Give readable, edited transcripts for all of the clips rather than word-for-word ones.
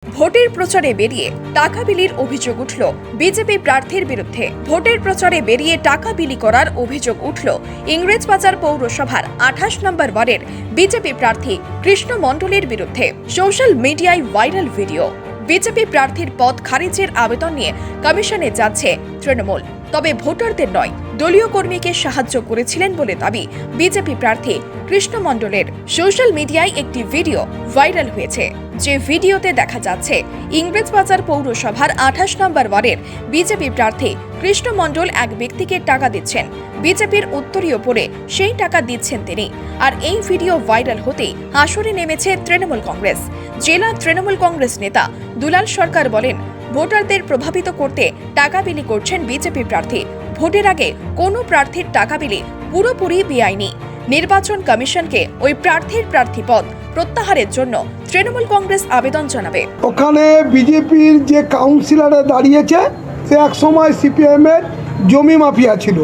ভোটের প্রচারে বেরিয়ে টাকা বিলির অভিযোগ উঠল বিজেপি প্রার্থীর বিরুদ্ধে। ভোটের প্রচারে বেরিয়ে টাকা বিলি করার অভিযোগ উঠল ইংরেজবাজার পৌরসভার 28 নম্বর ওয়ার্ডের বিজেপি প্রার্থী কৃষ্ণ মণ্ডলের বিরুদ্ধে। সোশ্যাল মিডিয়ায় ভাইরাল ভিডিও। বিজেপি প্রার্থীর পদ খারিজের আবেদন নিয়ে কমিশনে যাচ্ছে তৃণমূল, তবে ভোটারদের নয় দলীয় কর্মীকে সাহায্য করেছিলেন বলে দাবি বিজেপি প্রার্থী কৃষ্ণ মণ্ডলের। সোশ্যাল মিডিয়ায় একটি ভিডিও ভাইরাল হয়েছে, যে ভিডিওতে দেখা যাচ্ছে ইংরেজবাজার পৌরসভার 28 নম্বর ওয়ার্ডের বিজেপি প্রার্থী কৃষ্ণ মণ্ডল এক ব্যক্তিকে টাকা দিচ্ছেন। বিজেপির উত্তরীয় পড়ে সেই টাকা দিচ্ছেন তিনি। আর এই ভিডিও ভাইরাল হতেই আসরে নেমেছে তৃণমূল কংগ্রেস। জেলা তৃণমূল কংগ্রেস নেতা দুলাল সরকার বলেন, ভোটারদের প্রভাবিত করতে টাকা বিলি করছেন বিজেপি প্রার্থী। ভোটের আগে কোনো প্রার্থীর টাকা বিলি পুরোপুরি বেআইনি। নির্বাচন কমিশনকে ওই প্রার্থীর প্রার্থীপদ প্রত্যাহারের জন্য তৃণমূল কংগ্রেস আবেদন জানাবে। ওখানে বিজেপির যে কাউন্সিলরে দাঁড়িয়েছে সে একসময় সিপিএমের জমি মাফিয়া ছিল,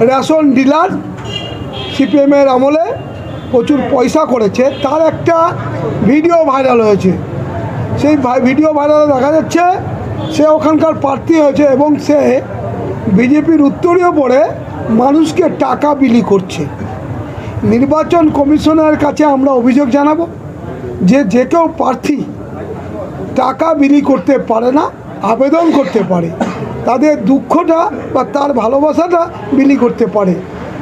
রেশন ডিলার। সিপিএমের আমলে প্রচুর পয়সা করেছে, তার একটা ভিডিও ভাইরাল হয়েছে। সেই ভিডিও ভাইরালে দেখা যাচ্ছে সে ওখানকার প্রার্থী হয়েছে এবং সে বিজেপির উত্তরীয় পড়ে মানুষকে টাকা বিলি করছে। নির্বাচন কমিশনের কাছে আমরা অভিযোগ জানাবো যে কেউ প্রার্থী টাকা বিলি করতে পারে না, আবেদন করতে পারে, তাদের দুঃখটা বা তার ভালোবাসাটা বিলি করতে পারে।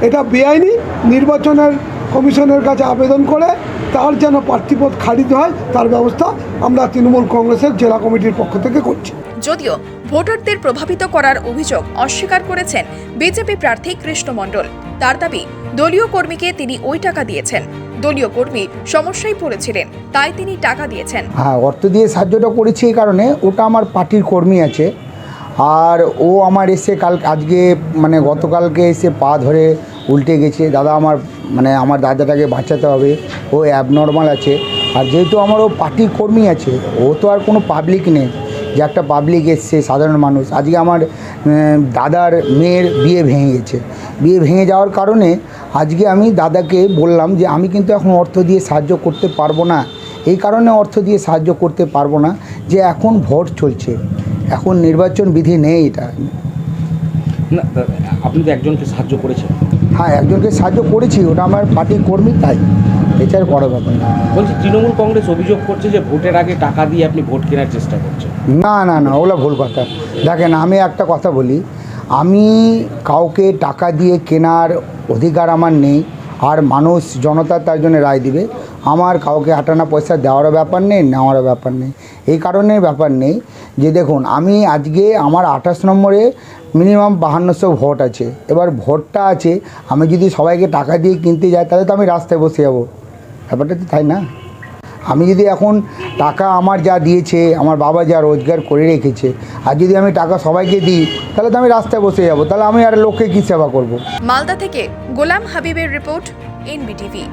এটা বেআইনি। নির্বাচনের কমিশনের কাছে আবেদন করে তার যেন প্রার্থীপদ খারিজ হয় তার ব্যবস্থা আমরা তৃণমূল কংগ্রেসের জেলা কমিটির পক্ষ থেকে করছি। যদিও ভোটারদের প্রভাবিত করার অভিযোগ অস্বীকার করেছেন বিজেপি প্রার্থী কৃষ্ণ মণ্ডল। তার দাবি, দলীয় কর্মীকে তিনি ওই টাকা দিয়েছেন। দলীয় কর্মী সমস্যায় পড়েছিলেন, তাই তিনি টাকা দিয়েছেন। হ্যাঁ, অর্থ দিয়ে সাহায্যটা করেছি এই কারণে, ওটা আমার পার্টির কর্মী আছে। আর ও আমার এসে আজকে গতকালকে এসে পা ধরে উল্টে গেছে। দাদা আমার দাদাটাকে বাঁচাতে হবে, ও অ্যাবনর্মাল আছে। আর যেহেতু আমার ও পার্টির কর্মী আছে, ও তো আর কোনো পাবলিক নেই যে একটা পাবলিক এসছে, সাধারণ মানুষ। আজকে আমার দাদার মেয়ের বিয়ে ভেঙে গেছে। বিয়ে ভেঙে যাওয়ার কারণে আজকে আমি দাদাকে বললাম যে আমি কিন্তু এখন অর্থ দিয়ে সাহায্য করতে পারবো না। এই কারণে অর্থ দিয়ে সাহায্য করতে পারবো না যে এখন ভোট চলছে, এখন নির্বাচন বিধি নেই। এটা না, আপনি তো একজনকে সাহায্য করেছেন। হ্যাঁ, একজনকে সাহায্য করেছি, ওটা আমার পার্টির কর্মী, তাই এছাড়া বড় ব্যাপার না। বলছি, তৃণমূল কংগ্রেস অভিযোগ করছে যে ভোটের আগে টাকা দিয়ে আপনি ভোট কেনার চেষ্টা করছেন। না না না, ওগুলো ভুল কথা। দেখেন, আমি একটা কথা বলি, আমি কাউকে টাকা দিয়ে কেনার অধিকার আমার নেই। আর মানুষ জনতা তার জন্য রায় দিবে। আমার কাউকে আটানা পয়সা দেওয়ারও ব্যাপার নেই, নেওয়ারও ব্যাপার নেই। এই কারণে ব্যাপার নেই যে দেখুন, আমি আজকে আমার 28 নম্বরে মিনিমাম 5200 ভোট আছে। এবার ভোটটা আছে, আমি যদি সবাইকে টাকা দিয়ে কিনতে যাই তাহলে তো আমি রাস্তায় বসে যাবো। ব্যাপারটা তো তাই না? আমি যদি এখন টাকা আমার যা দিয়েছে, আমার বাবা যা রোজগার করে রেখেছে, আর যদি আমি টাকা সবাইকে দিই তাহলে তো আমি রাস্তায় বসে যাব। তাহলে আমি আর লোককে কী সেবা করব? মালদা থেকে গোলাম হাবিবের রিপোর্ট, এনবিটিভি।